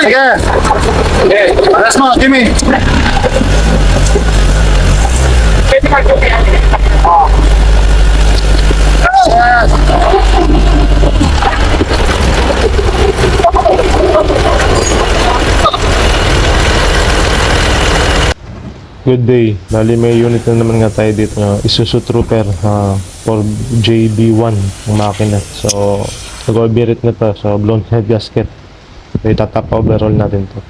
Sige. Okay. Alas mo, Jimmy. Pwede mag-joke yan. Good day. Bali may unit na naman nga tayo dito na Isuzu Trooper for JB1 ang makina. So, nag-overheat na to. So, blown head gasket. So, itatap overall natin to.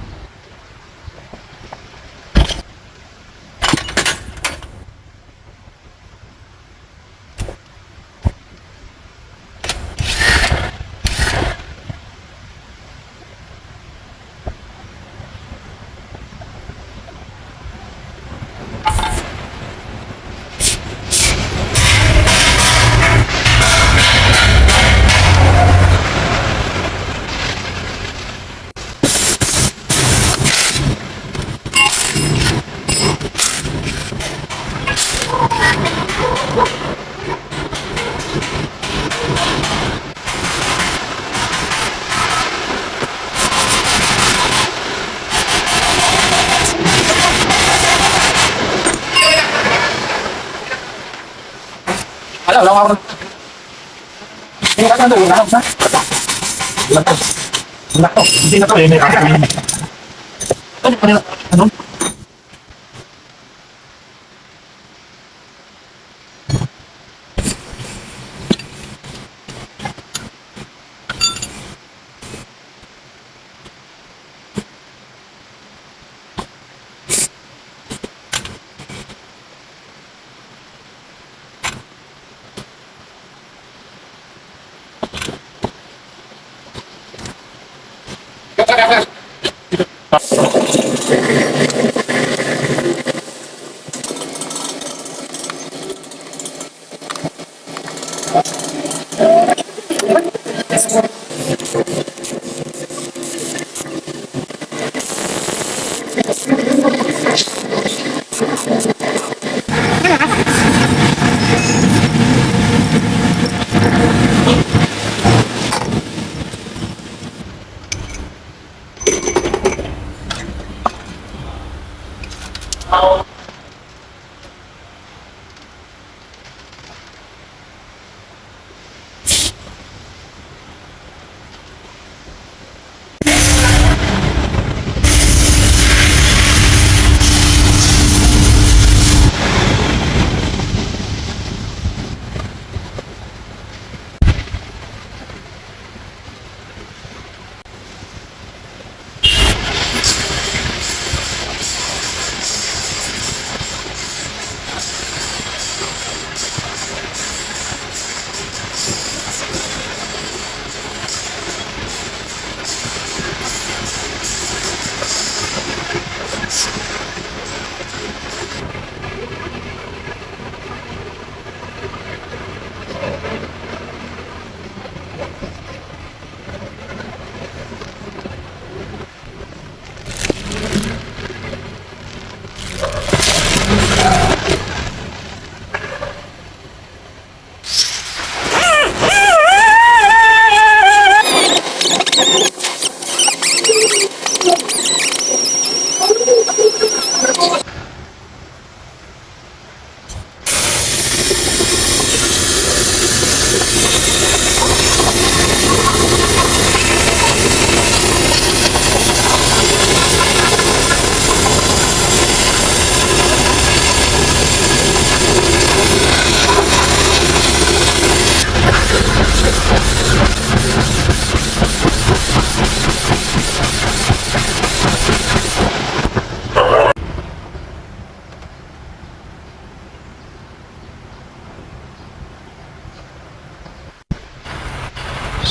Wala ako. Hindi ka nandun, wala ako sa? Wala to. Wala to. Hindi na to. Ano?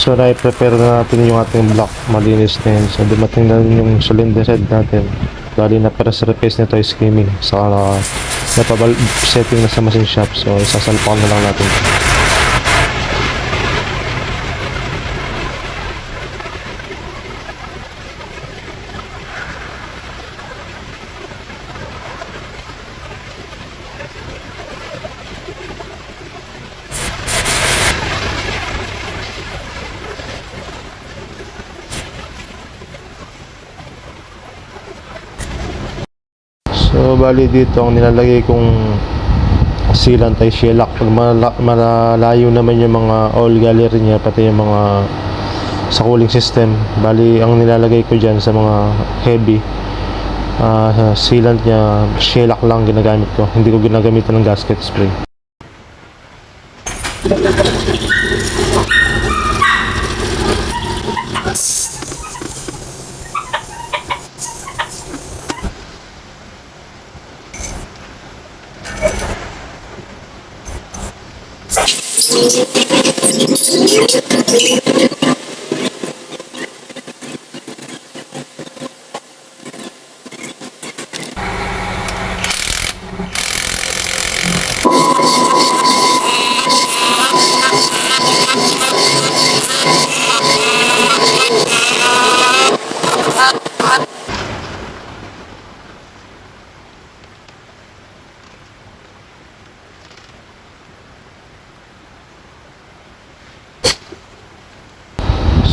So, na-prepare na natin yung ating block. Malinis na yun. So, dumating na yung cylinder head natin. Dali na para sa replace nito ay skimming. So, setting na sa machine shop. So, isasalpakan na lang natin. So bali dito ang nilalagay kong sealant ay shellac. Pag malayo naman yung mga oil gallery niya, pati yung mga sa cooling system, bali ang nilalagay ko dyan sa mga heavy sealant niya, shellac lang ginagamit ko, hindi ko ginagamitan ng gasket spray.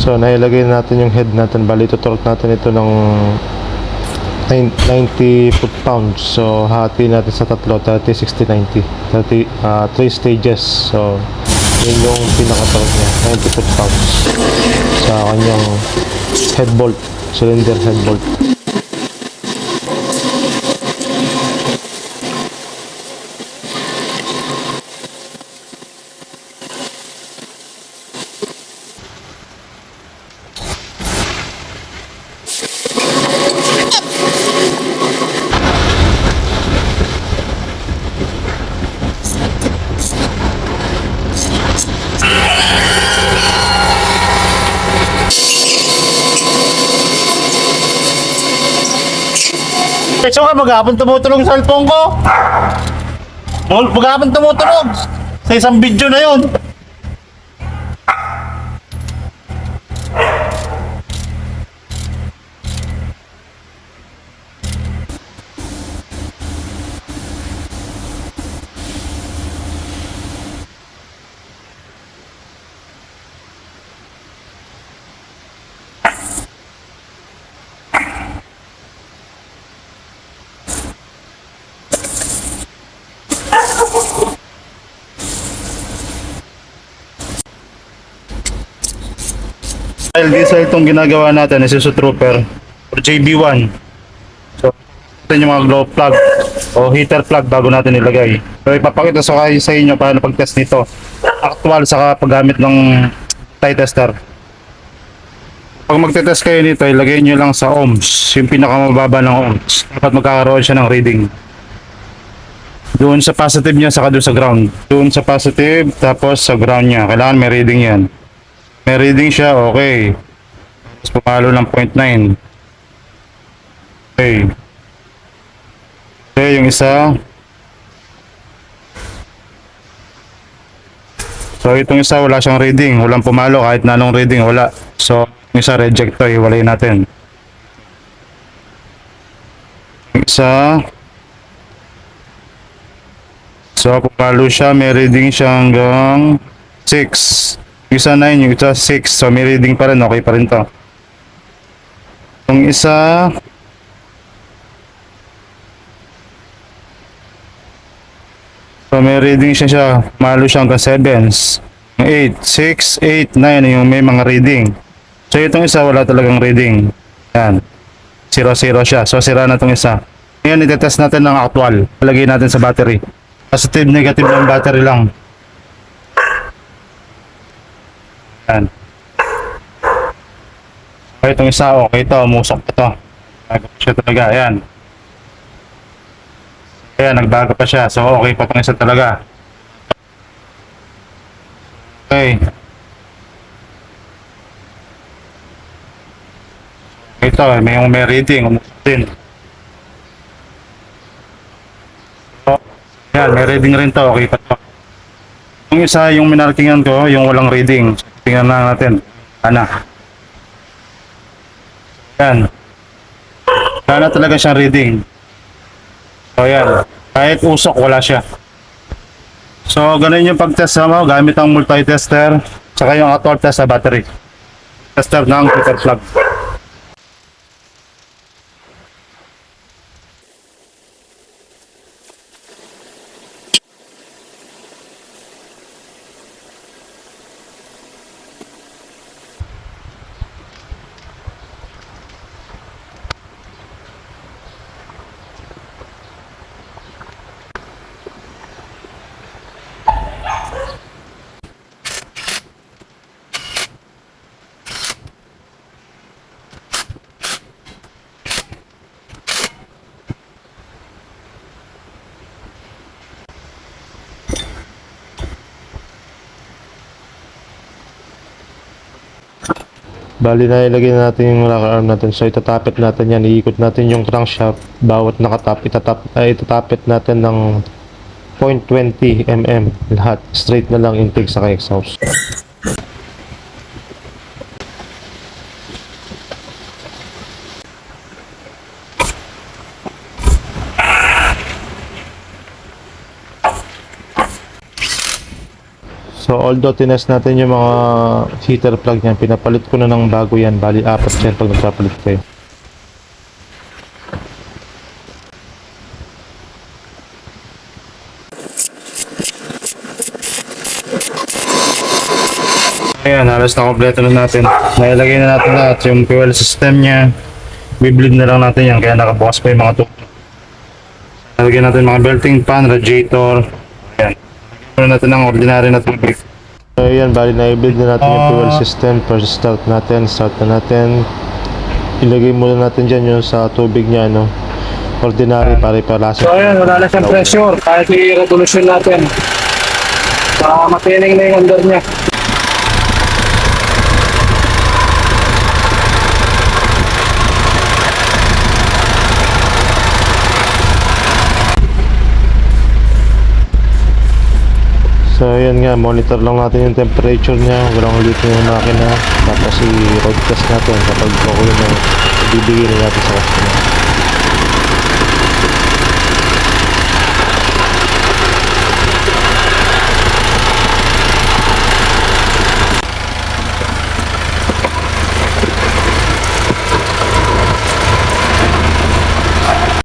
So nailagay natin yung head natin, bali tuturok natin ito ng 90 foot-pounds. So hati natin sa tatlo, 30, 60, 90, 3 stages. So yun yung pinaka-torque niya, 90 foot-pounds sa kanyang head bolt, cylinder head bolt. So ka maghapon tumutulog sa cellphone ko. Maghapon tumutulog sa isang video na yun. Dahil diesel itong ginagawa natin, Isuzu Trooper or JB1. So, ito yung mga glow plug o heater plug bago natin ilagay. So, ipapakita sa inyo paano pag-test nito. Actual sa paggamit ng tie tester. Pag magte-test kayo nito, ilagay nyo lang sa ohms, yung pinakamababa ng ohms. Dapat magkakaroon siya ng reading. Doon sa positive niya, saka doon sa ground. Doon sa positive, tapos sa ground niya. Kailangan may reading yan. May reading siya, okay. Tapos pumalo ng 0.9. Okay. Okay, yung isa. So, itong isa wala siyang reading. Walang pumalo kahit na anong reading, wala. So, yung isa reject to, iwalay natin. Yung isa. So, pumalo siya, may reading siya hanggang 6. Yung isa 9, yung isa 6. So, may reading pa rin. Okay pa rin to. Yung isa... So, may reading siya. Malo siya hanggang 7s. Yung 8, 6, 8, 9. Yung may mga reading. So, itong isa wala talagang reading. Yan. 0, 0 siya. So, sira na itong isa. Ngayon, itetest natin ng actual. Palagay natin sa battery. Positive, negative ng battery lang. Yan. Okay, itong isa, okay ito, umusok ito. Nagbago pa siya talaga, ayan. Ayan, nagbago pa siya. So, okay pa itong isa talaga. Okay. Ito, may reading, umusok din. So, ayan, may reading rin to, okay pa ito. Yung isa, yung minarkingan ko, yung walang reading. Tingnan na natin. Ano? Yan. Wala na talaga siyang reading. So, yan. Kahit usok, wala siya. So, ganun yung pag-test mo gamit ang multi-tester saka yung actual test sa battery. Tester ng heater plug. Bali na ilagay na natin yung rocker arm natin. So itatapit natin yan. Iikot natin yung crankshaft. Bawat nakatap, itatapit natin ng 0.20 mm lahat. Straight na lang intake sa exhaust. So although tinest natin yung mga heater plug niyan, pinapalit ko na ng bago yan. Bali apat yan pag nagpapalit kayo. Ayan, halos na kompleto na natin. Nailagay na natin lahat yung fuel system niya. Bibleed na lang natin yan, kaya nakabukas pa yung mga tuktok. Nalagyan natin mga belting pan, radiator. Ayan. Nalagyan natin ng ordinary na tubig. So ayan, bali na i-build na natin yung fuel system. First start na natin. Ilagay muna natin dyan yung sa tubig niya, no? Ordinary, pare-parasa. So ayan, wala na siyang pressure kahit i-revolution natin. Matining na yung under niya. So ayan nga, monitor lang natin yung temperature niya, walang ulitin yung makina, tapos i-road test natin kapag okay na ibibigay na natin sa customer.